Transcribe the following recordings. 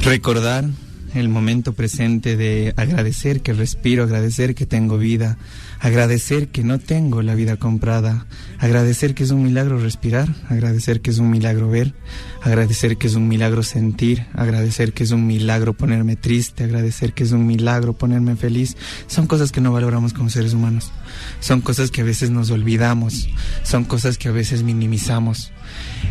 Recordar el momento presente de agradecer que respiro, agradecer que tengo vida, agradecer que no tengo la vida comprada, agradecer que es un milagro respirar, agradecer que es un milagro ver, agradecer que es un milagro sentir, agradecer que es un milagro ponerme triste, agradecer que es un milagro ponerme feliz. Son cosas que no valoramos como seres humanos, son cosas que a veces nos olvidamos, son cosas que a veces minimizamos.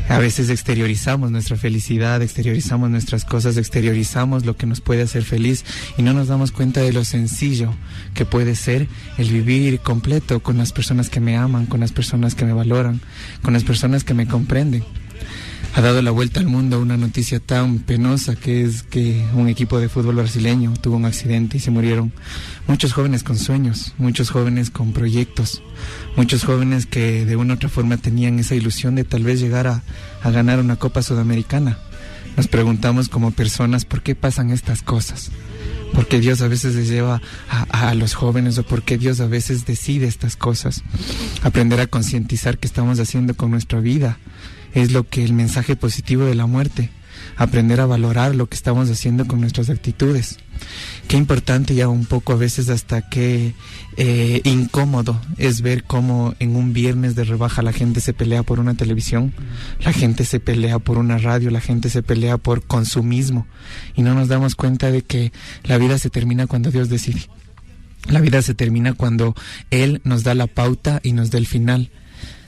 A veces exteriorizamos nuestra felicidad, exteriorizamos nuestras cosas, exteriorizamos lo que nos puede hacer feliz y no nos damos cuenta de lo sencillo que puede ser el vivir completo con las personas que me aman, con las personas que me valoran, con las personas que me comprenden. Ha dado la vuelta al mundo una noticia tan penosa que es que un equipo de fútbol brasileño tuvo un accidente y se murieron muchos jóvenes con sueños, muchos jóvenes con proyectos, muchos jóvenes que de una u otra forma tenían esa ilusión de tal vez llegar a ganar una Copa Sudamericana. Nos preguntamos como personas por qué pasan estas cosas, por qué Dios a veces les lleva a los jóvenes o por qué Dios a veces decide estas cosas. Aprender a concientizar qué estamos haciendo con nuestra vida es lo que el mensaje positivo de la muerte. Aprender a valorar lo que estamos haciendo con nuestras actitudes. Qué importante, ya un poco a veces hasta qué incómodo es ver cómo en un viernes de rebaja la gente se pelea por una televisión, la gente se pelea por una radio, la gente se pelea por consumismo y no nos damos cuenta de que la vida se termina cuando Dios decide. La vida se termina cuando Él nos da la pauta y nos da el final.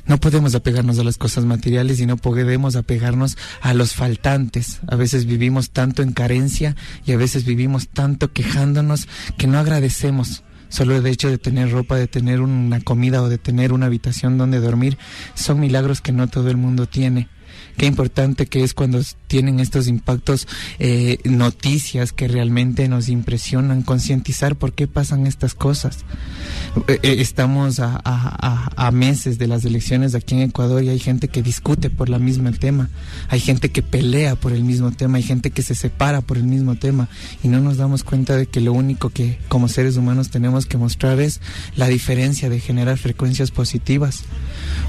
No podemos apegarnos a las cosas materiales y no podemos apegarnos a los faltantes. A veces vivimos tanto en carencia y a veces vivimos tanto quejándonos que no agradecemos. Solo el hecho de tener ropa, de tener una comida o de tener una habitación donde dormir son milagros que no todo el mundo tiene. Qué importante que es cuando tienen estos impactos, noticias que realmente nos impresionan, concientizar por qué pasan estas cosas. Estamos a meses de las elecciones aquí en Ecuador y hay gente que discute por la misma tema, hay gente que pelea por el mismo tema, hay gente que se separa por el mismo tema y no nos damos cuenta de que lo único que como seres humanos tenemos que mostrar es la diferencia de generar frecuencias positivas.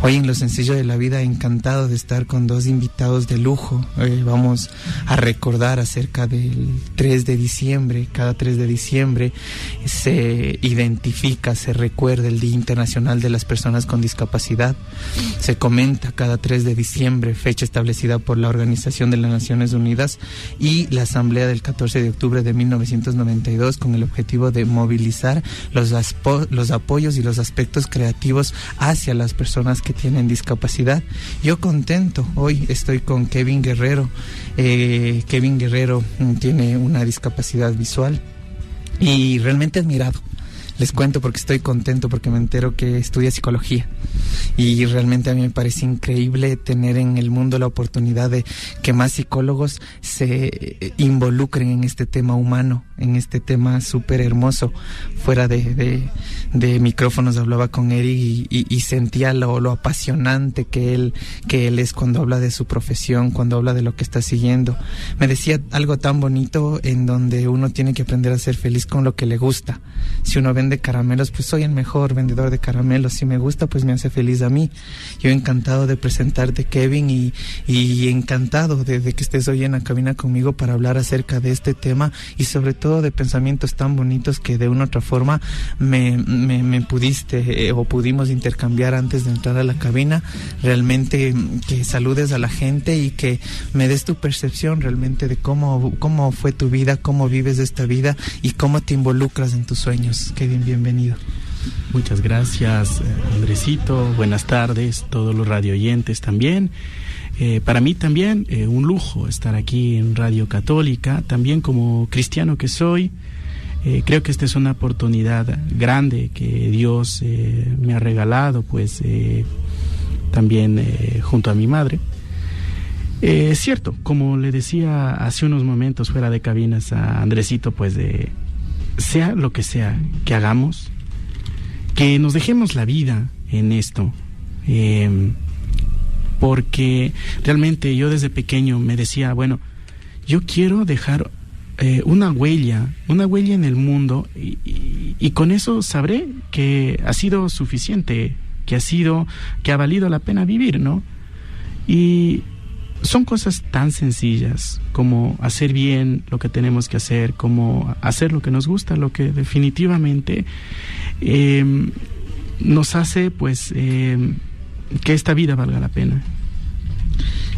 Hoy en Lo Sencillo de la Vida, encantado de estar con dos invitados de lujo. Vamos a recordar acerca del 3 de diciembre. Cada 3 de diciembre se identifica, se recuerda el Día Internacional de las Personas con Discapacidad. Se comenta cada 3 de diciembre, fecha establecida por la Organización de las Naciones Unidas y la Asamblea del 14 de octubre de 1992 con el objetivo de movilizar los apoyos y los aspectos creativos hacia las personas que tienen discapacidad. Yo contento, hoy estoy con Kevin Guerrero. Kevin Guerrero tiene una discapacidad visual y realmente admirado. Les cuento porque estoy contento, porque me entero que estudia psicología y realmente a mí me parece increíble tener en el mundo la oportunidad de que más psicólogos se involucren en este tema humano, en este tema súper hermoso. Fuera de micrófonos hablaba con Eric y sentía lo apasionante que él es cuando habla de su profesión, cuando habla de lo que está siguiendo. Me decía algo tan bonito en donde uno tiene que aprender a ser feliz con lo que le gusta. Si uno vende caramelos, pues soy el mejor vendedor de caramelos. Si me gusta, pues me hace feliz a mí. Yo encantado de presentarte, Kevin, y encantado de que estés hoy en la cabina conmigo para hablar acerca de este tema y sobre todo de pensamientos tan bonitos que de una u otra forma me pudiste o pudimos intercambiar antes de entrar a la cabina. Realmente que saludes a la gente y que me des tu percepción realmente de cómo fue tu vida, cómo vives esta vida y cómo te involucras en tus sueños. Kevin, bienvenido. Muchas gracias, Andresito. Buenas tardes, todos los radio oyentes también. Para mí también un lujo estar aquí en Radio Católica, también como cristiano que soy. Creo que esta es una oportunidad grande que Dios me ha regalado, pues también junto a mi madre. Es cierto, como le decía hace unos momentos fuera de cabinas a Andresito, pues sea lo que sea que hagamos, que nos dejemos la vida en esto, porque realmente yo desde pequeño me decía, bueno, yo quiero dejar una huella en el mundo y con eso sabré que ha sido suficiente, que ha valido la pena vivir, ¿no? Y son cosas tan sencillas como hacer bien lo que tenemos que hacer, como hacer lo que nos gusta, lo que definitivamente nos hace pues que esta vida valga la pena.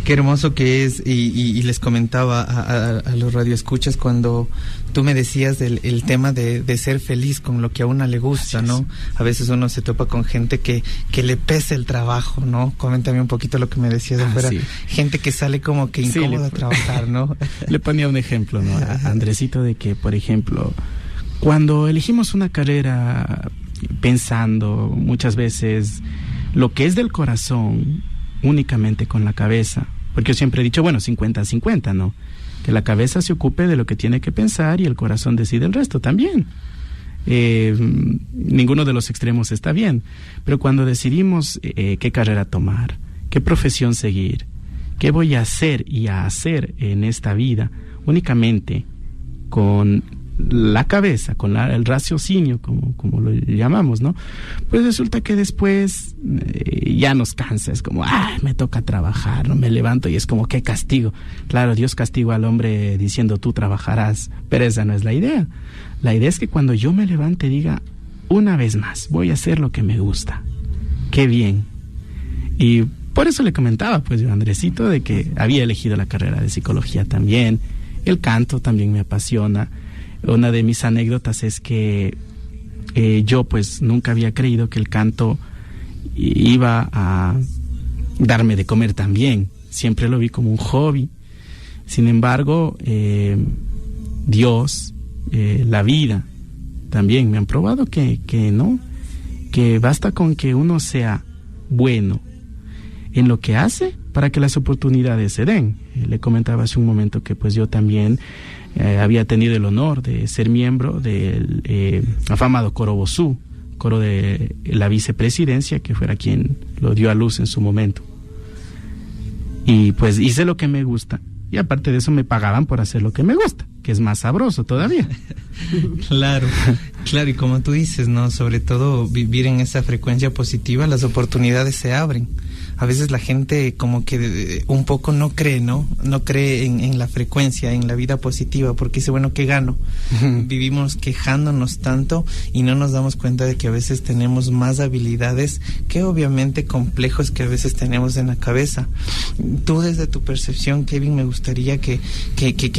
Qué hermoso que es, y les comentaba a los radioescuchas cuando tú me decías el tema de ser feliz con lo que a una le gusta, ¿no? A veces uno se topa con gente que le pesa el trabajo, ¿no? Coméntame un poquito lo que me decías de fuera. Sí. Gente que sale como que incómoda a trabajar, ¿no? Le ponía un ejemplo, ¿no? A Andresito, de que, por ejemplo, cuando elegimos una carrera pensando muchas veces lo que es del corazón únicamente con la cabeza, porque yo siempre he dicho, bueno, 50-50, ¿no? Que la cabeza se ocupe de lo que tiene que pensar y el corazón decide el resto también. Ninguno de los extremos está bien, pero cuando decidimos qué carrera tomar, qué profesión seguir, qué voy a hacer y a hacer en esta vida, únicamente con la cabeza, con el raciocinio, como lo llamamos, ¿no? Pues resulta que después ya nos cansa, es como, me toca trabajar, no me levanto, y es como, qué castigo. Claro, Dios castiga al hombre diciendo, tú trabajarás, pero esa no es la idea. La idea es que cuando yo me levante diga, una vez más, voy a hacer lo que me gusta. Qué bien. Y por eso le comentaba, pues, yo a Andresito, de que había elegido la carrera de psicología también. El canto también me apasiona. Una de mis anécdotas es que yo pues nunca había creído que el canto iba a darme de comer también. Siempre lo vi como un hobby. Sin embargo, Dios, la vida, también me han probado que no, que basta con que uno sea bueno en lo que hace para que las oportunidades se den. Le comentaba hace un momento que pues yo también había tenido el honor de ser miembro del afamado Coro Bozú, coro de la vicepresidencia, que fuera quien lo dio a luz en su momento. Y pues hice lo que me gusta, y aparte de eso me pagaban por hacer lo que me gusta, que es más sabroso todavía. Claro, y como tú dices, ¿no? Sobre todo vivir en esa frecuencia positiva, las oportunidades se abren. A veces la gente como que un poco no cree, ¿no? No cree en la frecuencia, en la vida positiva, porque dice, bueno, ¿qué gano? Vivimos quejándonos tanto y no nos damos cuenta de que a veces tenemos más habilidades que obviamente complejos que a veces tenemos en la cabeza. Tú, desde tu percepción, Kevin, me gustaría que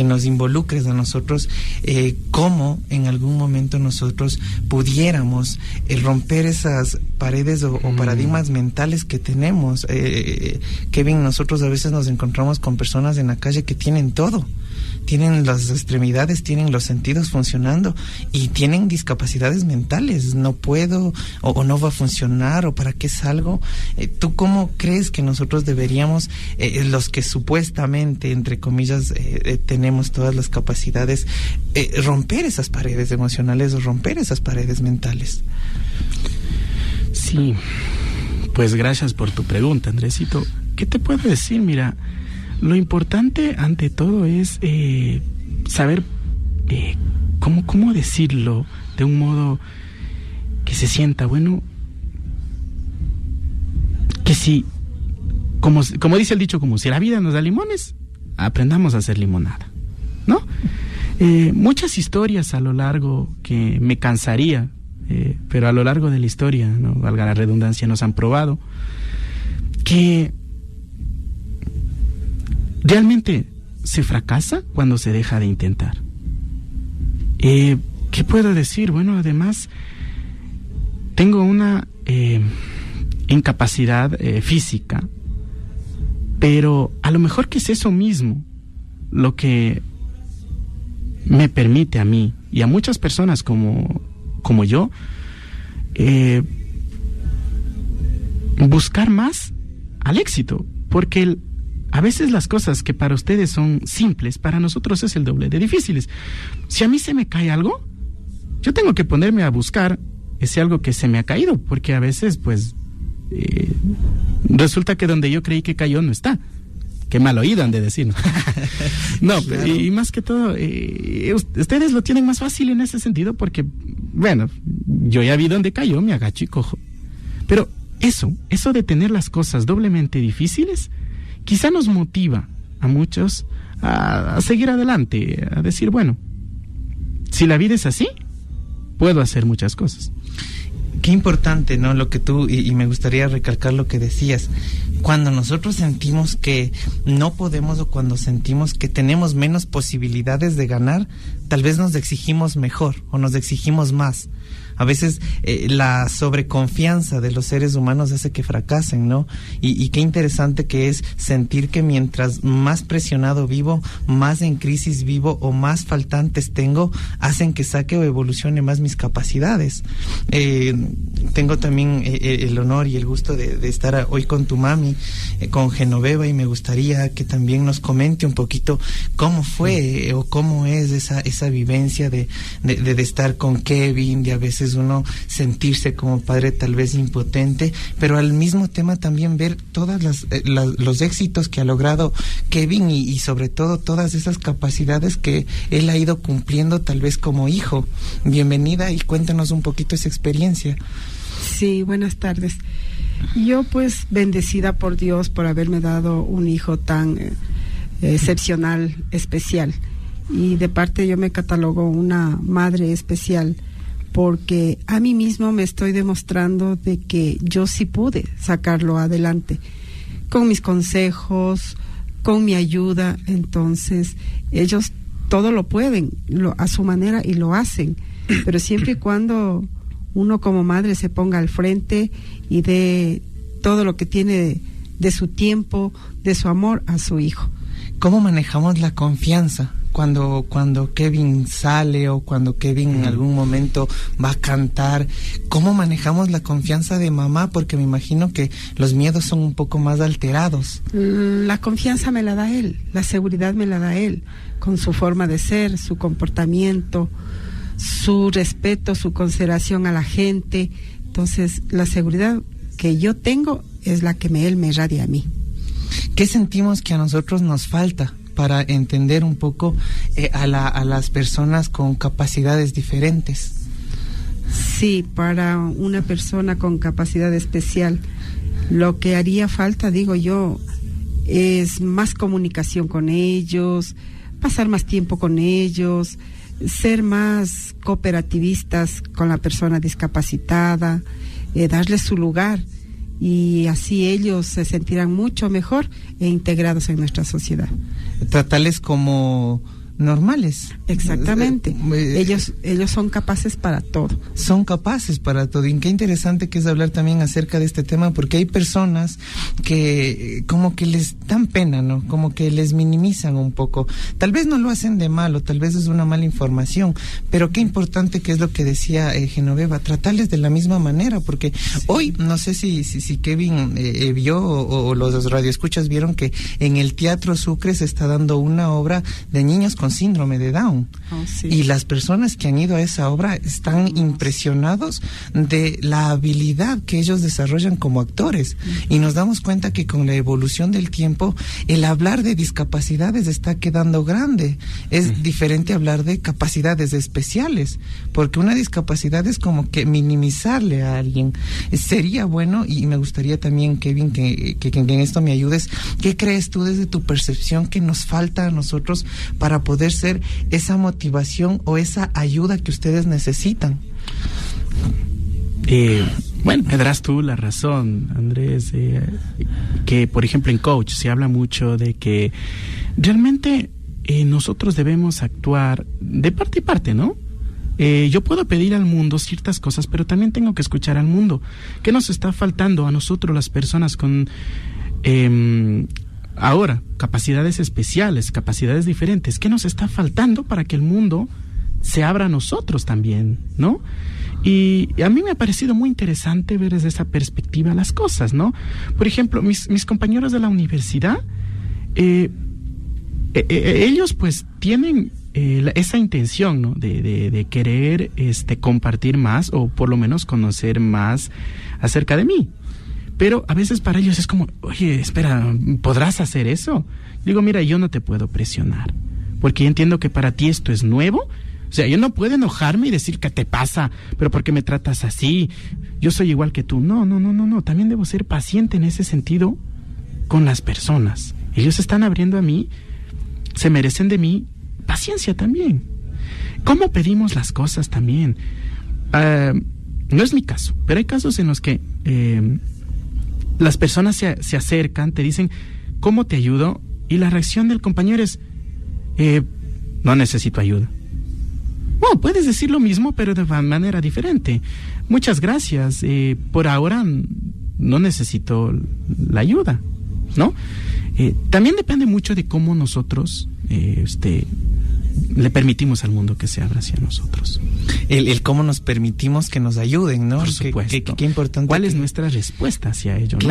nos involucres a nosotros, cómo en algún momento nosotros pudiéramos romper esas paredes o paradigmas mentales que tenemos. Kevin, nosotros a veces nos encontramos con personas en la calle que tienen todo, tienen las extremidades, tienen los sentidos funcionando y tienen discapacidades mentales. No puedo o no va a funcionar, o para qué salgo. ¿Tú cómo crees que nosotros deberíamos, los que supuestamente, entre comillas, tenemos todas las capacidades, romper esas paredes emocionales o romper esas paredes mentales? Sí, pues gracias por tu pregunta, Andresito. ¿Qué te puedo decir? Mira, lo importante ante todo es saber cómo decirlo de un modo que se sienta bueno, que si, como dice el dicho, como si la vida nos da limones, aprendamos a hacer limonada, ¿no? Muchas historias a lo largo que me cansaría, pero a lo largo de la historia, no valga la redundancia, nos han probado que realmente se fracasa cuando se deja de intentar. ¿Qué puedo decir? Bueno, además tengo una incapacidad física, pero a lo mejor que es eso mismo lo que me permite a mí y a muchas personas como yo buscar más al éxito, porque a veces las cosas que para ustedes son simples, para nosotros es el doble de difíciles. Si a mí se me cae algo, yo tengo que ponerme a buscar ese algo que se me ha caído, porque a veces pues resulta que donde yo creí que cayó no está. Qué mal oído han de decir, ¿no? No, claro. y más que todo, ustedes lo tienen más fácil en ese sentido porque, bueno, yo ya vi dónde cayó, me agacho y cojo. Pero eso de tener las cosas doblemente difíciles, quizá nos motiva a muchos a seguir adelante, a decir, bueno, si la vida es así, puedo hacer muchas cosas. Qué importante, ¿no? Lo que tú, y me gustaría recalcar lo que decías. Cuando nosotros sentimos que no podemos o cuando sentimos que tenemos menos posibilidades de ganar, tal vez nos exigimos mejor o nos exigimos más. A veces la sobreconfianza de los seres humanos hace que fracasen, ¿no? Y qué interesante que es sentir que mientras más presionado vivo, más en crisis vivo o más faltantes tengo, hacen que saque o evolucione más mis capacidades. Tengo también el honor y el gusto de estar hoy con tu mami, con Genoveva, y me gustaría que también nos comente un poquito cómo fue o cómo es esa vivencia de estar con Kevin, de a veces uno sentirse como padre tal vez impotente, pero al mismo tema también ver todas los éxitos que ha logrado Kevin y sobre todo todas esas capacidades que él ha ido cumpliendo tal vez como hijo. Bienvenida y cuéntanos un poquito esa experiencia. Sí, buenas tardes. Yo pues bendecida por Dios por haberme dado un hijo tan excepcional, especial, y de parte yo me catalogo una madre especial, porque a mí mismo me estoy demostrando de que yo sí pude sacarlo adelante, con mis consejos, con mi ayuda. Entonces, ellos todo lo pueden, a su manera, y lo hacen, pero siempre y cuando uno como madre se ponga al frente y dé todo lo que tiene de su tiempo, de su amor a su hijo. ¿Cómo manejamos la confianza? Cuando Kevin sale o cuando Kevin en algún momento va a cantar, ¿cómo manejamos la confianza de mamá? Porque me imagino que los miedos son un poco más alterados. La confianza me la da él, la seguridad me la da él, con su forma de ser, su comportamiento, su respeto, su consideración a la gente. Entonces, la seguridad que yo tengo es la que él me irradia a mí. ¿Qué sentimos que a nosotros nos falta para entender un poco a las personas con capacidades diferentes? Sí, para una persona con capacidad especial, lo que haría falta, digo yo, es más comunicación con ellos, pasar más tiempo con ellos, ser más cooperativistas con la persona discapacitada, darles su lugar, y así ellos se sentirán mucho mejor e integrados en nuestra sociedad. Tratarles como normales. Exactamente. Ellos son capaces para todo. Son capaces para todo. Y qué interesante que es hablar también acerca de este tema, porque hay personas que como que les dan pena, ¿no? Como que les minimizan un poco. Tal vez no lo hacen de malo, tal vez es una mala información, pero qué importante que es lo que decía Genoveva, tratarles de la misma manera, porque hoy, no sé si Kevin vio o los radioescuchas vieron que en el Teatro Sucre se está dando una obra de niños con síndrome de Down. Sí. Y las personas que han ido a esa obra están impresionados de la habilidad que ellos desarrollan como actores. Y nos damos cuenta que con la evolución del tiempo, el hablar de discapacidades está quedando grande. Es diferente hablar de capacidades especiales, porque una discapacidad es como que minimizarle a alguien. Sería bueno, y me gustaría también, Kevin, que en esto me ayudes. ¿Qué crees tú desde tu percepción que nos falta a nosotros para poder ser esa motivación o esa ayuda que ustedes necesitan? Bueno, me darás tú la razón, Andrés, que por ejemplo en coach se habla mucho de que realmente nosotros debemos actuar de parte y parte, ¿no? Yo puedo pedir al mundo ciertas cosas, pero también tengo que escuchar al mundo. ¿Qué nos está faltando a nosotros las personas con ahora capacidades especiales, capacidades diferentes? ¿Qué nos está faltando para que el mundo se abra a nosotros también, ¿no? Y a mí me ha parecido muy interesante ver desde esa perspectiva las cosas, ¿no? Por ejemplo, mis compañeros de la universidad, ellos pues tienen esa intención, ¿no? De querer compartir más o por lo menos conocer más acerca de mí. Pero a veces para ellos es como, oye, espera, ¿podrás hacer eso? Digo, mira, yo no te puedo presionar, porque yo entiendo que para ti esto es nuevo. O sea, yo no puedo enojarme y decir, ¿qué te pasa? ¿Pero por qué me tratas así? Yo soy igual que tú. No. También debo ser paciente en ese sentido con las personas. Ellos se están abriendo a mí, se merecen de mí paciencia también. ¿Cómo pedimos las cosas también? No es mi caso, pero hay casos en los que las personas se acercan, te dicen, ¿cómo te ayudo? Y la reacción del compañero es, no necesito ayuda. Bueno, puedes decir lo mismo, pero de manera diferente. Muchas gracias, por ahora no necesito la ayuda, ¿no? También depende mucho de cómo nosotros le permitimos al mundo que se abra hacia nosotros. El cómo nos permitimos que nos ayuden, ¿no? Por supuesto. Qué importante. ¿Cuál es nuestra respuesta hacia ello? ¿No?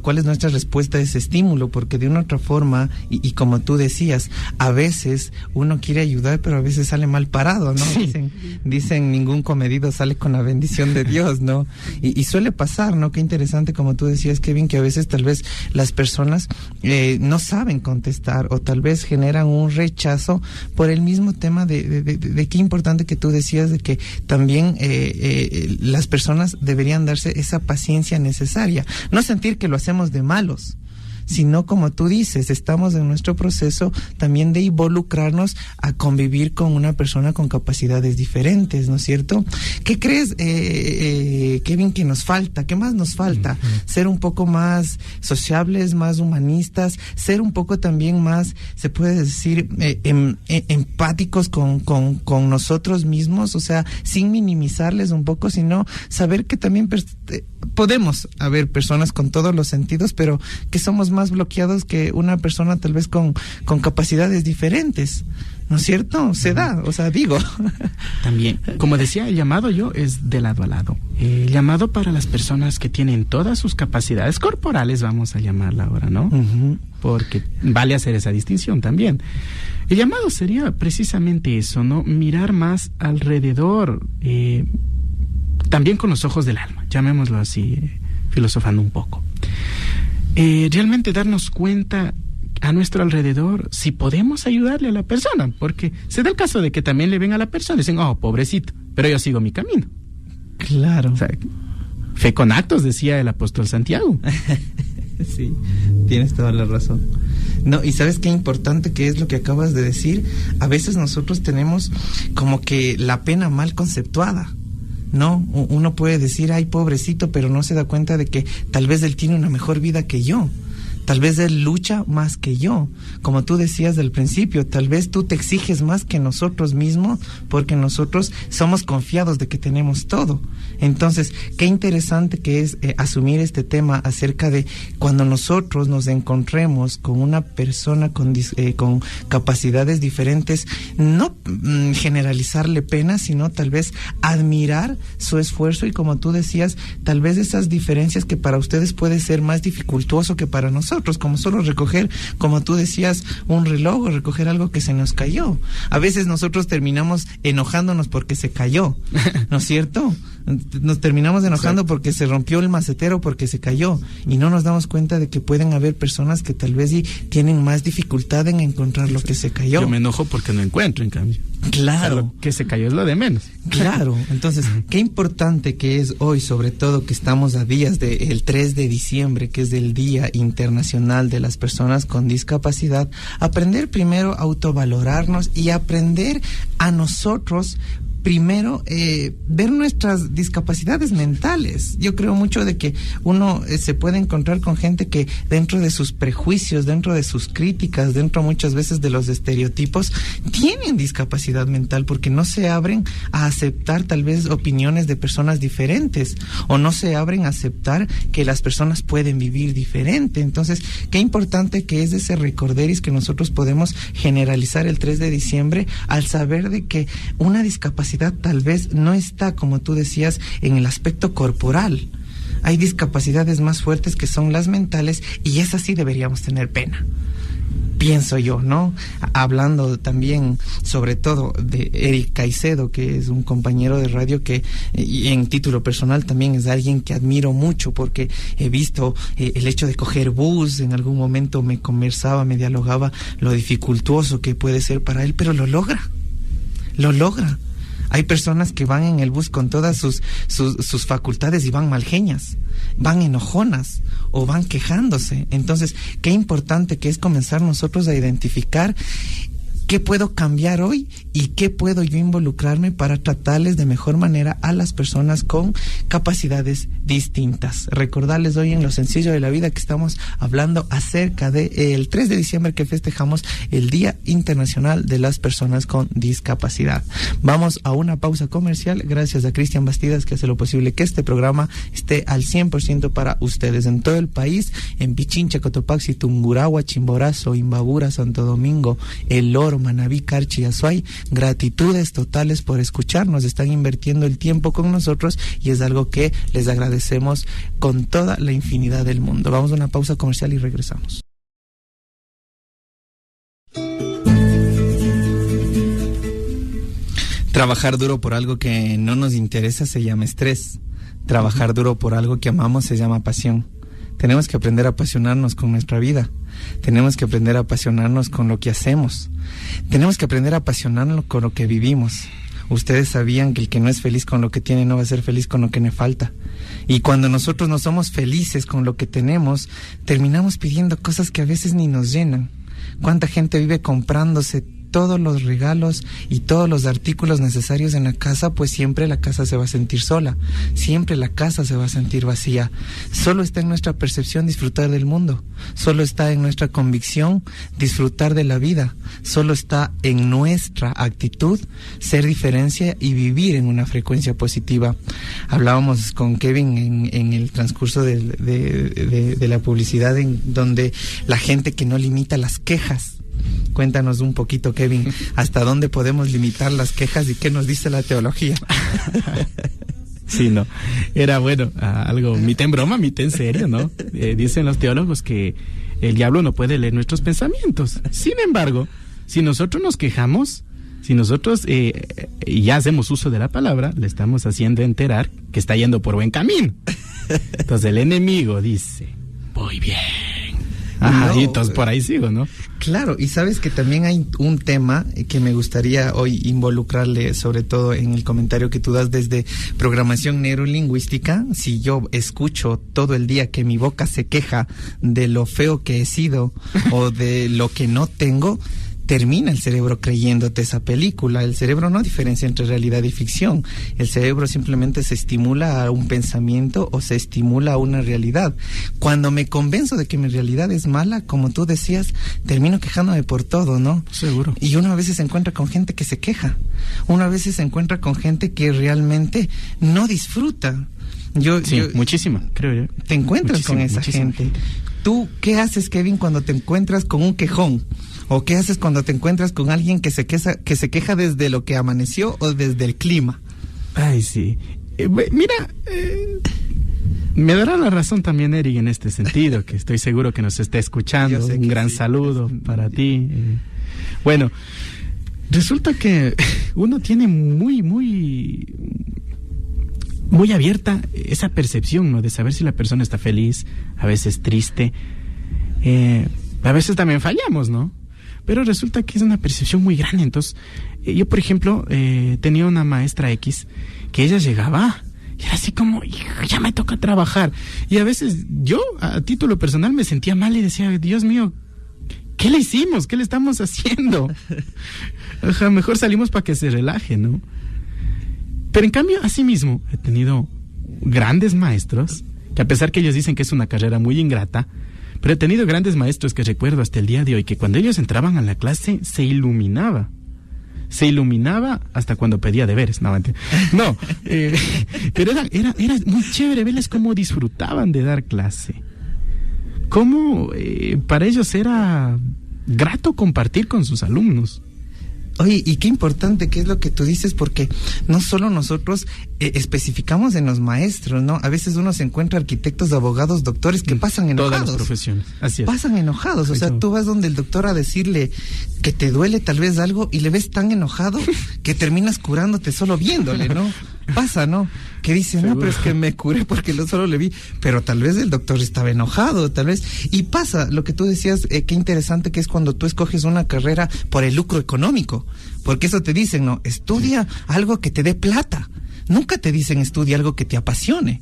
¿Cuál es nuestra respuesta a ese estímulo? Porque de una otra forma, y como tú decías, a veces uno quiere ayudar, pero a veces sale mal parado, ¿no? Sí. Dicen ningún comedido sale con la bendición de Dios, ¿no? Y suele pasar, ¿no? Qué interesante, como tú decías, Kevin, que a veces tal vez las personas no saben contestar, o tal vez generan un rechazo por el mismo tema de qué importante que tú decías, de que también las personas deberían darse esa paciencia necesaria, no sentir que lo hacemos de malos, sino, como tú dices, estamos en nuestro proceso también de involucrarnos a convivir con una persona con capacidades diferentes, ¿no es cierto? ¿Qué crees, Kevin, que nos falta? ¿Qué más nos falta? Ser un poco más sociables, más humanistas, ser un poco también más, se puede decir, empáticos con nosotros mismos, o sea, sin minimizarles un poco, sino saber que también podemos haber personas con todos los sentidos, pero que somos más bloqueados que una persona tal vez con capacidades diferentes, ¿no es cierto? Se da, o sea, digo. También, como decía, el llamado es de lado a lado. El llamado para las personas que tienen todas sus capacidades corporales, vamos a llamarla ahora, ¿no? Uh-huh. Porque vale hacer esa distinción también. El llamado sería precisamente eso, ¿no? Mirar más alrededor, también con los ojos del alma, llamémoslo así, filosofando un poco. Realmente darnos cuenta a nuestro alrededor si podemos ayudarle a la persona, porque se da el caso de que también le ven a la persona y dicen, oh, pobrecito, pero yo sigo mi camino. Claro. O sea, fe con actos, decía el apóstol Santiago. Sí, tienes toda la razón. No, y sabes qué importante que es lo que acabas de decir. A veces nosotros tenemos como que la pena mal conceptuada, ¿no? Uno puede decir, ay, pobrecito, pero no se da cuenta de que tal vez él tiene una mejor vida que yo. Tal vez él lucha más que yo. Como tú decías del principio, tal vez tú te exiges más que nosotros mismos porque nosotros somos confiados de que tenemos todo. Entonces, qué interesante que es asumir este tema acerca de cuando nosotros nos encontremos con una persona con capacidades diferentes, no generalizarle pena, sino tal vez admirar su esfuerzo y, como tú decías, tal vez esas diferencias que para ustedes puede ser más dificultoso que para nosotros, como solo recoger, como tú decías, un reloj o recoger algo que se nos cayó. A veces nosotros terminamos enojándonos porque se cayó, ¿no es cierto? Nos terminamos enojando porque se rompió el macetero, porque se cayó, y no nos damos cuenta de que pueden haber personas que tal vez sí tienen más dificultad en encontrar lo que se cayó. Yo me enojo porque no encuentro, en cambio. Claro. O sea, lo que se cayó es lo de menos. Claro. Entonces, qué importante que es hoy, sobre todo que estamos a días del 3 de diciembre, que es el Día Internacional de las Personas con Discapacidad, aprender primero a autovalorarnos y aprender a nosotros primero ver nuestras discapacidades mentales. Yo creo mucho de que uno se puede encontrar con gente que dentro de sus prejuicios, dentro de sus críticas, dentro muchas veces de los estereotipos, tienen discapacidad mental porque no se abren a aceptar tal vez opiniones de personas diferentes, o no se abren a aceptar que las personas pueden vivir diferente. Entonces, qué importante que es ese recorderis que nosotros podemos generalizar el 3 de diciembre al saber de que una discapacidad tal vez no está, como tú decías, en el aspecto corporal. Hay discapacidades más fuertes que son las mentales, y esas sí deberíamos tener pena, pienso yo, ¿no? Hablando también, sobre todo, de Eric Caicedo, que es un compañero de radio que, en título personal, también es alguien que admiro mucho, porque he visto el hecho de coger bus. En algún momento me conversaba, me dialogaba lo dificultoso que puede ser para él, pero lo logra. Hay personas que van en el bus con todas sus facultades y van malgeñas, van enojonas o van quejándose. Entonces, qué importante que es comenzar nosotros a identificar qué puedo cambiar hoy y qué puedo yo involucrarme para tratarles de mejor manera a las personas con capacidades distintas. Recordarles hoy en Lo Sencillo de la Vida que estamos hablando acerca del 3 de diciembre que festejamos el Día Internacional de las Personas con Discapacidad. Vamos a una pausa comercial, gracias a Cristian Bastidas que hace lo posible que este programa esté al 100% para ustedes en todo el país, en Pichincha, Cotopaxi, Tungurahua, Chimborazo, Imbabura, Santo Domingo, El Oro, Manabí, Carchi y Azuay. Gratitudes totales por escucharnos, están invirtiendo el tiempo con nosotros y es algo que les agradecemos con toda la infinidad del mundo. Vamos a una pausa comercial y regresamos. Trabajar duro por algo que no nos interesa se llama estrés. Trabajar duro por algo que amamos se llama pasión. Tenemos que aprender a apasionarnos con nuestra vida. Tenemos que aprender a apasionarnos con lo que hacemos. Tenemos que aprender a apasionarnos con lo que vivimos. Ustedes sabían que el que no es feliz con lo que tiene no va a ser feliz con lo que le falta. Y cuando nosotros no somos felices con lo que tenemos, terminamos pidiendo cosas que a veces ni nos llenan. ¿Cuánta gente vive comprándose todos los regalos y todos los artículos necesarios en la casa? Pues siempre la casa se va a sentir sola, siempre la casa se va a sentir vacía. Solo está en nuestra percepción disfrutar del mundo, solo está en nuestra convicción disfrutar de la vida, solo está en nuestra actitud ser diferencia y vivir en una frecuencia positiva. Hablábamos con Kevin en el transcurso de la publicidad, en donde la gente que no limita las quejas. Cuéntanos un poquito, Kevin, ¿hasta dónde podemos limitar las quejas y qué nos dice la teología? Sí, no, era bueno, algo mitad en broma, mitad en serio, ¿no? Dicen los teólogos que el diablo no puede leer nuestros pensamientos. Sin embargo, si nosotros nos quejamos, si nosotros ya hacemos uso de la palabra, le estamos haciendo enterar que está yendo por buen camino. Entonces el enemigo dice, voy bien. Ajá, no, y entonces por ahí sigo, ¿no? Claro, y sabes que también hay un tema que me gustaría hoy involucrarle, sobre todo en el comentario que tú das desde programación neurolingüística. Si yo escucho todo el día que mi boca se queja de lo feo que he sido o de lo que no tengo, termina el cerebro creyéndote esa película. El cerebro no diferencia entre realidad y ficción. El cerebro simplemente se estimula a un pensamiento o se estimula a una realidad. Cuando me convenzo de que mi realidad es mala, como tú decías, termino quejándome por todo, ¿no? Seguro. Y uno a veces se encuentra con gente que se queja. Uno a veces se encuentra con gente que realmente no disfruta. Muchísima, creo yo. Te encuentras con esa gente. ¿Tú qué haces, Kevin, cuando te encuentras con un quejón? ¿O qué haces cuando te encuentras con alguien que se queja desde lo que amaneció o desde el clima? Ay, sí. Mira, me dará la razón también Eric en este sentido, que estoy seguro que nos está escuchando. Un gran saludo para ti. Bueno, resulta que uno tiene muy abierta esa percepción, ¿no? De saber si la persona está feliz, a veces triste. A veces también fallamos, ¿no? Pero resulta que es una percepción muy grande. Entonces, yo, por ejemplo, tenía una maestra X que ella llegaba y era así como, ya me toca trabajar. Y a veces yo, a título personal, me sentía mal y decía, Dios mío, ¿qué le hicimos? ¿Qué le estamos haciendo? Mejor salimos para que se relaje, ¿no? Pero en cambio, así mismo, he tenido grandes maestros, que a pesar que ellos dicen que es una carrera muy ingrata, pero he tenido grandes maestros que recuerdo hasta el día de hoy que cuando ellos entraban a la clase se iluminaba hasta cuando pedía deberes. No, pero era muy chévere verles cómo disfrutaban de dar clase, cómo para ellos era grato compartir con sus alumnos. Oye, y qué importante que es lo que tú dices, porque no solo nosotros especificamos en los maestros, ¿no? A veces uno se encuentra arquitectos, abogados, doctores que pasan enojados. Todas las profesiones, así es. Pasan enojados, o sea, tú vas donde el doctor a decirle que te duele tal vez algo y le ves tan enojado que terminas curándote solo viéndole, ¿no? pasa, ¿no? Que dicen, Seguro. no, pero es que me curé porque solo le vi, pero tal vez el doctor estaba enojado, tal vez. Y pasa lo que tú decías, qué interesante que es cuando tú escoges una carrera por el lucro económico, porque eso te dicen, no, estudia algo que te dé plata. Nunca te dicen estudia algo que te apasione.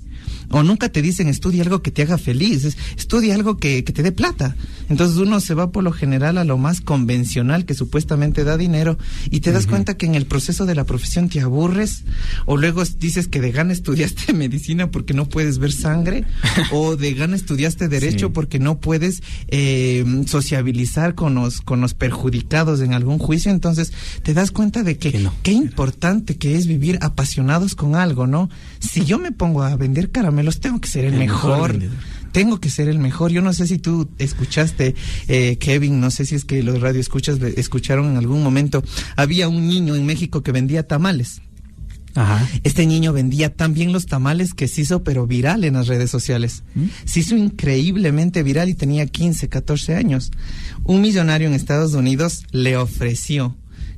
O nunca te dicen estudia algo que te haga feliz, estudia algo que te dé plata. Entonces uno se va por lo general a lo más convencional que supuestamente da dinero y te das cuenta que en el proceso de la profesión te aburres, o luego dices que de gana estudiaste medicina porque no puedes ver sangre, o de gana estudiaste derecho porque no puedes sociabilizar con los perjudicados en algún juicio. Entonces te das cuenta de que no. Qué importante que es vivir apasionados con algo, ¿no? Si yo me pongo a vender caramelos, tengo que ser el mejor. Tengo que ser el mejor. Yo no sé si tú escuchaste, Kevin, no sé si es que los radioescuchas escucharon en algún momento. Había un niño en México que vendía tamales. Ajá. Este niño vendía tan bien los tamales que se hizo pero viral en las redes sociales. Se hizo increíblemente viral y tenía 15, 14 años. Un millonario en Estados Unidos le ofreció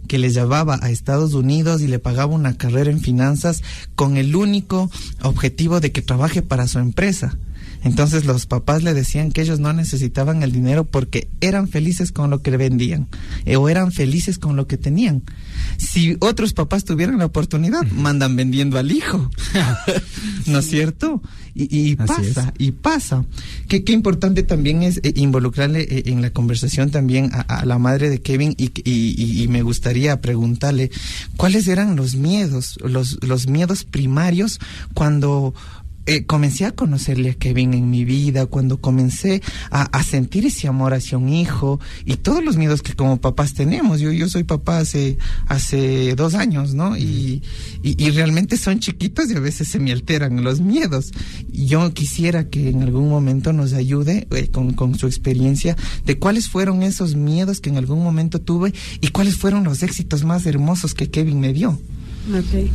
que le llevaba a Estados Unidos y le pagaba una carrera en finanzas con el único objetivo de que trabaje para su empresa. Entonces los papás le decían que ellos no necesitaban el dinero porque eran felices con lo que le vendían, o eran felices con lo que tenían. Si otros papás tuvieran la oportunidad, mandan vendiendo al hijo. ¿No es cierto? Y pasa. Qué importante también es involucrarle en la conversación también a la madre de Kevin y me gustaría preguntarle cuáles eran los miedos, los miedos primarios cuando comencé a conocerle a Kevin en mi vida, cuando comencé a sentir ese amor hacia un hijo y todos los miedos que como papás tenemos. Yo soy papá hace 2 años, ¿no? Y realmente son chiquitos y a veces se me alteran los miedos. Yo quisiera que en algún momento nos ayude con su experiencia de cuáles fueron esos miedos que en algún momento tuve y cuáles fueron los éxitos más hermosos que Kevin me dio. Ok.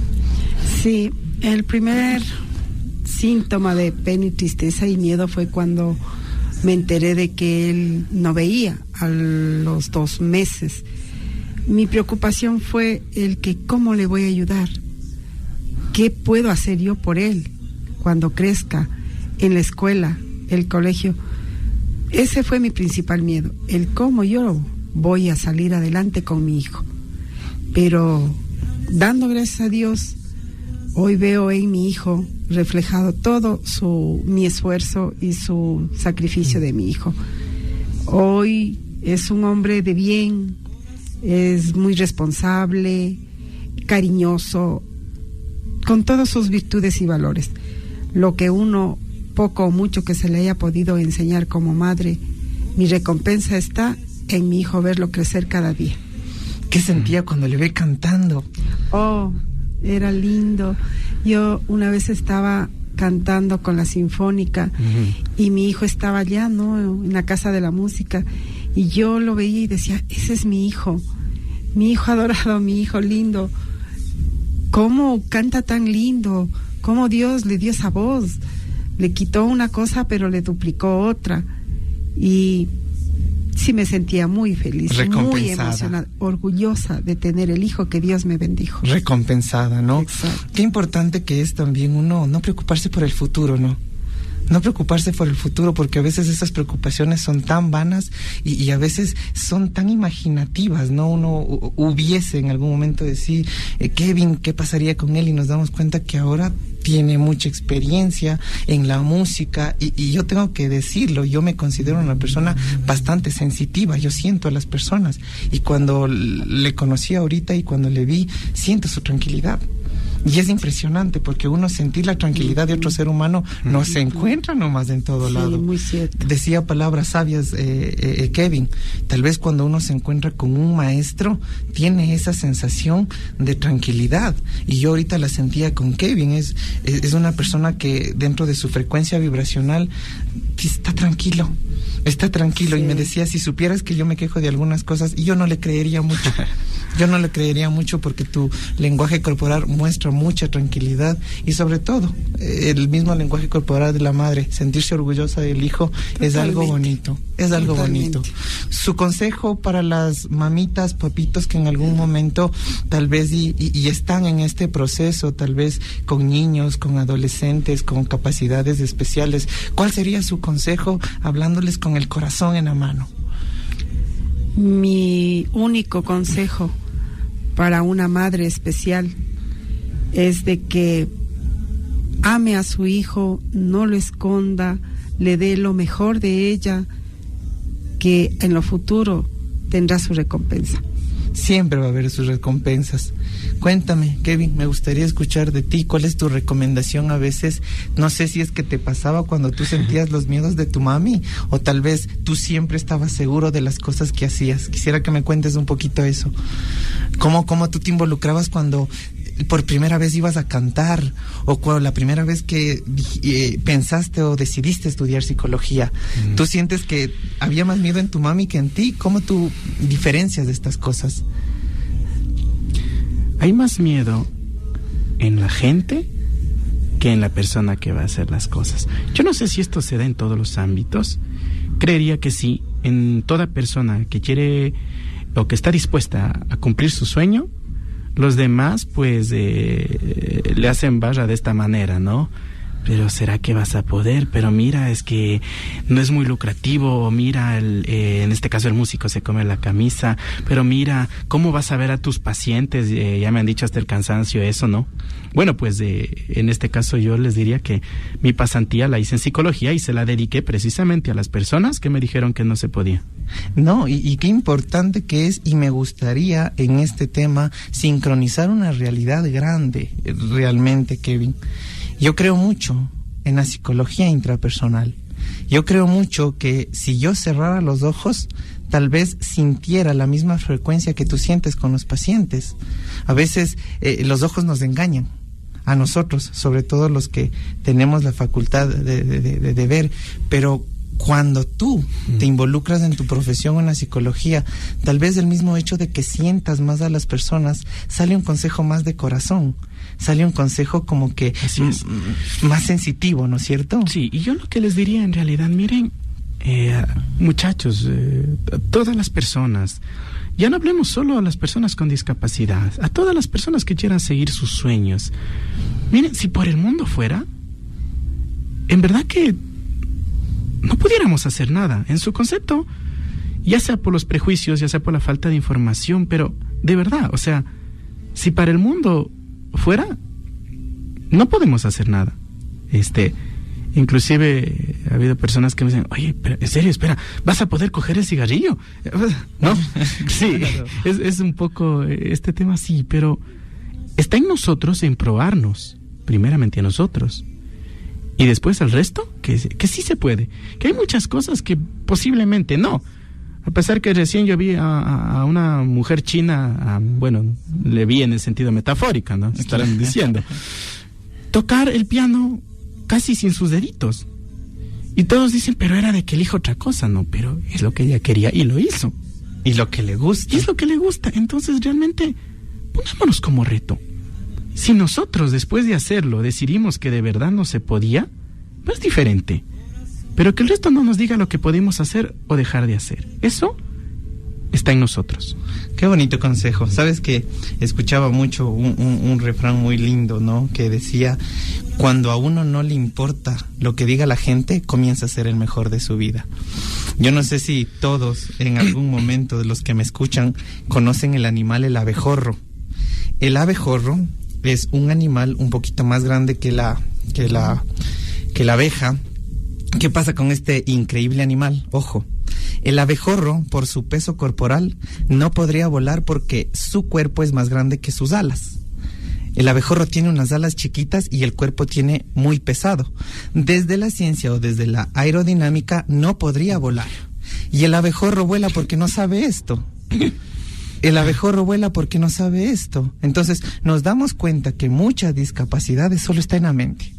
Sí, el primer síntoma de pena y tristeza y miedo fue cuando me enteré de que él no veía a los 2 meses. Mi preocupación fue el que cómo le voy a ayudar, qué puedo hacer yo por él cuando crezca, en la escuela, el colegio. Ese fue mi principal miedo, el cómo yo voy a salir adelante con mi hijo. Pero dando gracias a Dios, hoy veo en mi hijo reflejado todo mi esfuerzo y su sacrificio de mi hijo. Hoy es un hombre de bien, es muy responsable, cariñoso, con todas sus virtudes y valores. Lo que uno, poco o mucho que se le haya podido enseñar como madre, mi recompensa está en mi hijo verlo crecer cada día. ¿Qué sentía cuando le ve cantando? Oh, era lindo. Yo una vez estaba cantando con la Sinfónica y mi hijo estaba allá, ¿no?, en la Casa de la Música, y yo lo veía y decía, ese es mi hijo adorado, mi hijo lindo. ¿Cómo canta tan lindo? ¿Cómo Dios le dio esa voz? Le quitó una cosa pero le duplicó otra. Y sí me sentía muy feliz, muy emocionada, orgullosa de tener el hijo que Dios me bendijo. Recompensada, ¿no? Exacto. Qué importante que es también uno no preocuparse por el futuro, ¿no? No preocuparse por el futuro, porque a veces esas preocupaciones son tan vanas y a veces son tan imaginativas, ¿no? Uno hubiese en algún momento decir, Kevin, ¿qué pasaría con él? Y nos damos cuenta que ahora tiene mucha experiencia en la música y yo tengo que decirlo, yo me considero una persona bastante sensitiva, yo siento a las personas y cuando le conocí ahorita y cuando le vi, siento su tranquilidad. Y es impresionante porque uno sentir la tranquilidad de otro ser humano no se encuentra nomás en todo lado. Muy cierto. Decía palabras sabias Kevin, tal vez cuando uno se encuentra con un maestro tiene esa sensación de tranquilidad y yo ahorita la sentía con Kevin. Es una persona que dentro de su frecuencia vibracional está tranquilo. Sí. Y me decía, si supieras que yo me quejo de algunas cosas, yo no le creería mucho. Yo no le creería mucho porque tu lenguaje corporal muestra mucha tranquilidad y sobre todo el mismo lenguaje corporal de la madre, sentirse orgullosa del hijo. Totalmente. Es algo bonito, es algo bonito. Su consejo para las mamitas, papitos que en algún momento tal vez y están en este proceso, tal vez con niños, con adolescentes, con capacidades especiales, ¿cuál sería su consejo hablándoles con el corazón en la mano? Mi único consejo para una madre especial es de que ame a su hijo, no lo esconda, le dé lo mejor de ella, que en lo futuro tendrá su recompensa. Siempre va a haber sus recompensas. Cuéntame, Kevin, me gustaría escuchar de ti. ¿Cuál es tu recomendación a veces? No sé si es que te pasaba cuando tú sentías los miedos de tu mami, o tal vez tú siempre estabas seguro de las cosas que hacías. Quisiera que me cuentes un poquito eso. ¿Cómo tú te involucrabas cuando por primera vez ibas a cantar, o cuando la primera vez que pensaste o decidiste estudiar psicología? ¿Tú sientes que había más miedo en tu mami que en ti? ¿Cómo tú diferencias de estas cosas? Hay más miedo en la gente que en la persona que va a hacer las cosas. Yo no sé si esto se da en todos los ámbitos. Creería que sí. En toda persona que quiere o que está dispuesta a cumplir su sueño, los demás pues le hacen barra de esta manera, ¿no? Pero ¿será que vas a poder? Pero mira, es que no es muy lucrativo. Mira, en este caso el músico se come la camisa. Pero mira, ¿cómo vas a ver a tus pacientes? Ya me han dicho hasta el cansancio eso, ¿no? Bueno, pues en este caso yo les diría que mi pasantía la hice en psicología y se la dediqué precisamente a las personas que me dijeron que no se podía. No, y qué importante que es, y me gustaría en este tema sincronizar una realidad grande, realmente, Kevin. Yo creo mucho en la psicología intrapersonal. Yo creo mucho que si yo cerrara los ojos, tal vez sintiera la misma frecuencia que tú sientes con los pacientes. A veces los ojos nos engañan a nosotros, sobre todo los que tenemos la facultad de ver, pero cuando tú te involucras en tu profesión o en la psicología, tal vez el mismo hecho de que sientas más a las personas, sale un consejo más de corazón, sale un consejo como que más sensitivo, ¿no es cierto? Sí, y yo lo que les diría en realidad, miren, muchachos, todas las personas, ya no hablemos solo a las personas con discapacidad, a todas las personas que quieran seguir sus sueños. Miren, si por el mundo fuera, en verdad que no pudiéramos hacer nada en su concepto, ya sea por los prejuicios, ya sea por la falta de información, pero de verdad, o sea, si para el mundo fuera, no podemos hacer nada. Inclusive ha habido personas que me dicen, oye, pero en serio, espera, ¿vas a poder coger el cigarrillo? ¿No? Sí, es un poco este tema, sí, pero está en nosotros en probarnos, primeramente a nosotros. Y después al resto, que sí se puede. Que hay muchas cosas que posiblemente no. A pesar que recién yo vi a una mujer china, bueno, le vi en el sentido metafórico, ¿no? Estarán diciendo. Tocar el piano casi sin sus deditos. Y todos dicen, pero era de que elija otra cosa, ¿no? Pero es lo que ella quería y lo hizo. Y lo que le gusta. Y es lo que le gusta. Entonces realmente, pongámonos como reto. Si nosotros, después de hacerlo, decidimos que de verdad no se podía, pues es diferente. Pero que el resto no nos diga lo que podemos hacer o dejar de hacer. Eso está en nosotros. Qué bonito consejo. Sabes que escuchaba mucho un refrán muy lindo, ¿no? Que decía, cuando a uno no le importa lo que diga la gente, comienza a ser el mejor de su vida. Yo no sé si todos, en algún momento de los que me escuchan, conocen el animal, el abejorro. El abejorro es un animal un poquito más grande que la abeja. ¿Qué pasa con este increíble animal? Ojo, el abejorro, por su peso corporal, no podría volar porque su cuerpo es más grande que sus alas. El abejorro tiene unas alas chiquitas y el cuerpo tiene muy pesado. Desde la ciencia o desde la aerodinámica no podría volar. Y el abejorro vuela porque no sabe esto. El abejorro vuela porque no sabe esto. Entonces nos damos cuenta que mucha discapacidad solo está en la mente.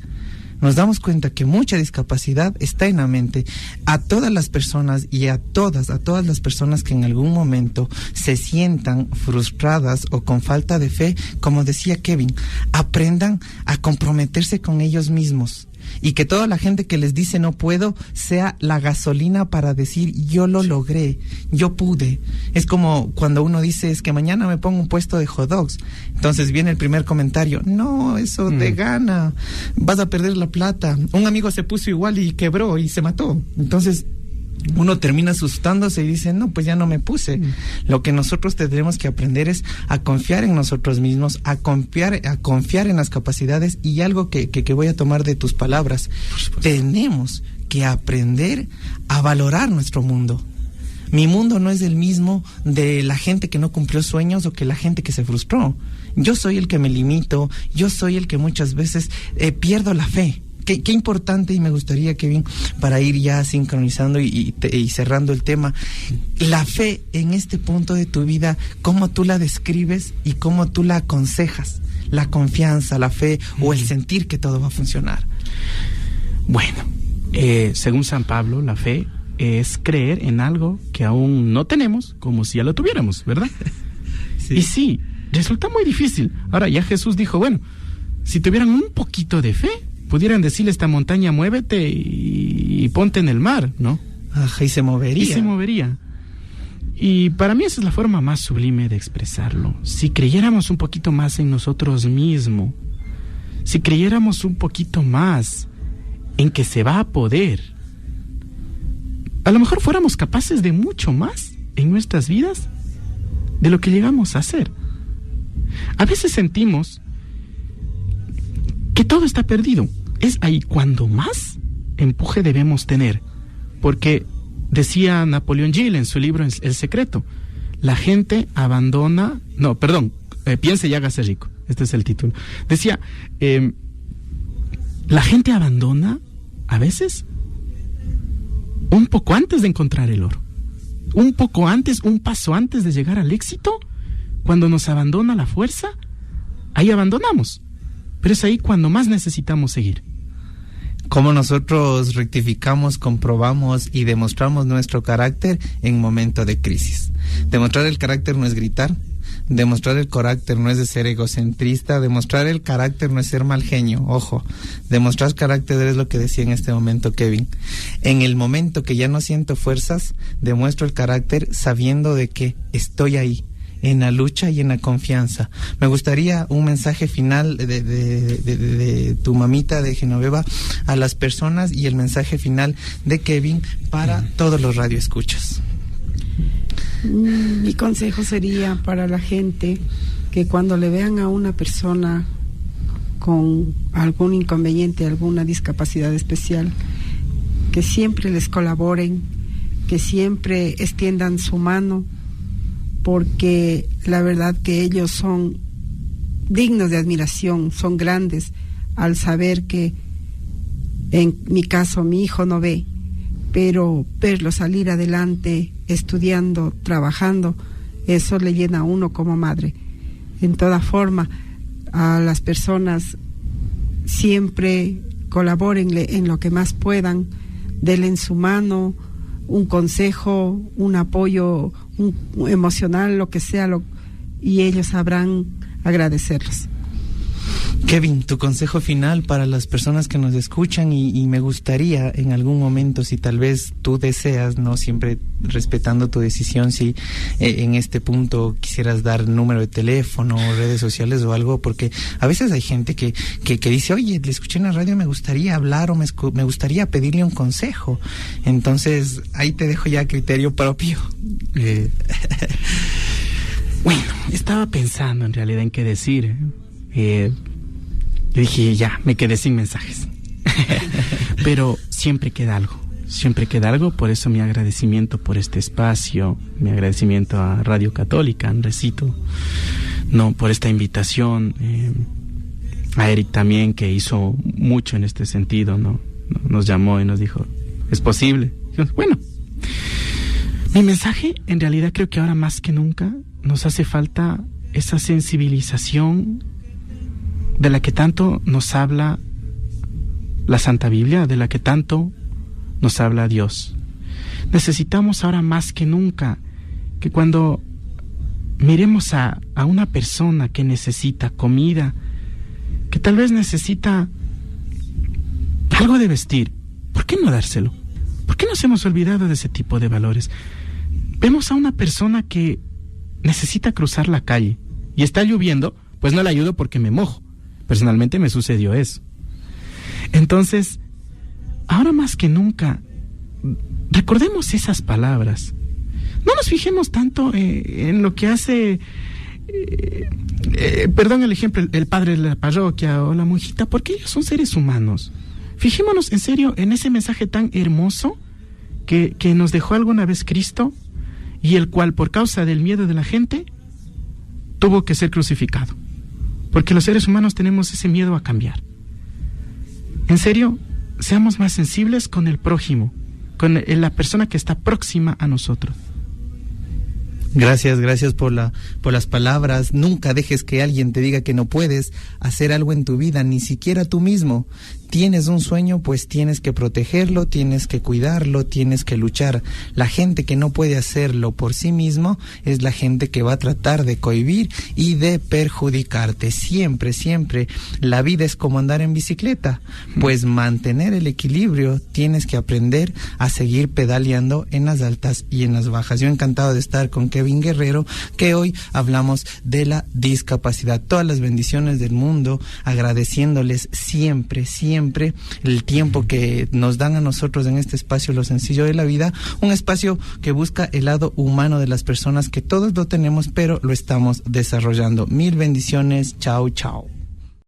nos damos cuenta que mucha discapacidad está en la mente. A todas las personas y a todas las personas que en algún momento se sientan frustradas o con falta de fe, como decía Kevin, aprendan a comprometerse con ellos mismos. Y que toda la gente que les dice no puedo sea la gasolina para decir yo lo logré, yo pude. Es como cuando uno dice es que mañana me pongo un puesto de hot dogs. Entonces viene el primer comentario, no, eso te gana, vas a perder la plata. Un amigo se puso igual y quebró y se mató. Entonces uno termina asustándose y dice, no, pues ya no me puse. Lo que nosotros tendremos que aprender es a confiar en nosotros mismos, a confiar en las capacidades. Y algo que voy a tomar de tus palabras, tenemos que aprender a valorar nuestro mundo. Mi mundo no es el mismo de la gente que no cumplió sueños o que la gente que se frustró. Yo soy el que me limito, yo soy el que muchas veces pierdo la fe. Qué importante, y me gustaría, Kevin, para ir ya sincronizando y cerrando el tema, la fe en este punto de tu vida, cómo tú la describes y cómo tú la aconsejas, la confianza, la fe o el sentir que todo va a funcionar. Bueno, según San Pablo, la fe es creer en algo que aún no tenemos como si ya lo tuviéramos, ¿verdad? Sí. Y sí, resulta muy difícil. Ahora ya Jesús dijo, bueno, si tuvieran un poquito de fe, pudieran decirle a esta montaña, muévete y ponte en el mar, ¿no? Ajá, y se movería. Y para mí esa es la forma más sublime de expresarlo. Si creyéramos un poquito más en nosotros mismos, si creyéramos un poquito más en que se va a poder, a lo mejor fuéramos capaces de mucho más en nuestras vidas de lo que llegamos a hacer. A veces sentimos que todo está perdido. Es ahí cuando más empuje debemos tener, porque decía Napoleón Hill en su libro El Secreto, la gente abandona, piense y hágase rico, este es el título. Decía, la gente abandona a veces un poco antes de encontrar el oro, un paso antes de llegar al éxito. Cuando nos abandona la fuerza, ahí abandonamos. Pero es ahí cuando más necesitamos seguir. Cómo nosotros rectificamos, comprobamos y demostramos nuestro carácter en momento de crisis. Demostrar el carácter no es gritar, demostrar el carácter no es de ser egocentrista, demostrar el carácter no es ser mal genio, ojo. Demostrar carácter es lo que decía en este momento Kevin. En el momento que ya no siento fuerzas, demuestro el carácter sabiendo de que estoy ahí, en la lucha y en la confianza. Me gustaría un mensaje final de tu mamita, de Genoveva, a las personas, y el mensaje final de Kevin para todos los radioescuchas. Mi consejo sería para la gente que cuando le vean a una persona con algún inconveniente, alguna discapacidad especial, que siempre les colaboren, que siempre extiendan su mano, porque la verdad que ellos son dignos de admiración, son grandes al saber que, en mi caso, mi hijo no ve, pero verlo salir adelante, estudiando, trabajando, eso le llena a uno como madre. En toda forma, a las personas siempre colabórenle en lo que más puedan, denle en su mano un consejo, un apoyo emocional, lo que sea, y ellos sabrán agradecerlos. Kevin, tu consejo final para las personas que nos escuchan, y me gustaría en algún momento, si tal vez tú deseas, no siempre respetando tu decisión, si en este punto quisieras dar número de teléfono, redes sociales o algo, porque a veces hay gente que dice, oye, le escuché en la radio, me gustaría hablar o me gustaría pedirle un consejo. Entonces ahí te dejo ya a criterio propio. Bueno, estaba pensando en realidad en qué decir. Yo dije, ya, me quedé sin mensajes. Pero siempre queda algo, por eso mi agradecimiento por este espacio, mi agradecimiento a Radio Católica, Andresito, por esta invitación, a Eric también, que hizo mucho en este sentido, nos llamó y nos dijo, ¿es posible? Bueno, mi mensaje, en realidad creo que ahora más que nunca nos hace falta esa sensibilización de la que tanto nos habla la Santa Biblia, de la que tanto nos habla Dios. Necesitamos ahora más que nunca que cuando miremos a una persona que necesita comida, que tal vez necesita algo de vestir, ¿por qué no dárselo? ¿Por qué nos hemos olvidado de ese tipo de valores? Vemos a una persona que necesita cruzar la calle y está lloviendo, pues no le ayudo porque me mojo. Personalmente me sucedió eso. Entonces, ahora más que nunca, recordemos esas palabras. No nos fijemos tanto en lo que hace, perdón el ejemplo, el padre de la parroquia o la monjita, porque ellos son seres humanos. Fijémonos en serio en ese mensaje tan hermoso que nos dejó alguna vez Cristo, y el cual por causa del miedo de la gente tuvo que ser crucificado, porque los seres humanos tenemos ese miedo a cambiar. En serio, seamos más sensibles con el prójimo, con la persona que está próxima a nosotros. Gracias por las palabras. Nunca dejes que alguien te diga que no puedes hacer algo en tu vida, ni siquiera tú mismo. Tienes un sueño, pues tienes que protegerlo, tienes que cuidarlo, tienes que luchar. La gente que no puede hacerlo por sí mismo es la gente que va a tratar de cohibir y de perjudicarte. Siempre la vida es como andar en bicicleta, pues mantener el equilibrio, tienes que aprender a seguir pedaleando en las altas y en las bajas. Yo encantado de estar con Kevin Guerrero, que hoy hablamos de la discapacidad. Todas las bendiciones del mundo, agradeciéndoles siempre el tiempo que nos dan a nosotros en este espacio Lo Sencillo de la Vida, un espacio que busca el lado humano de las personas, que todos lo tenemos, pero lo estamos desarrollando. Mil bendiciones, chao.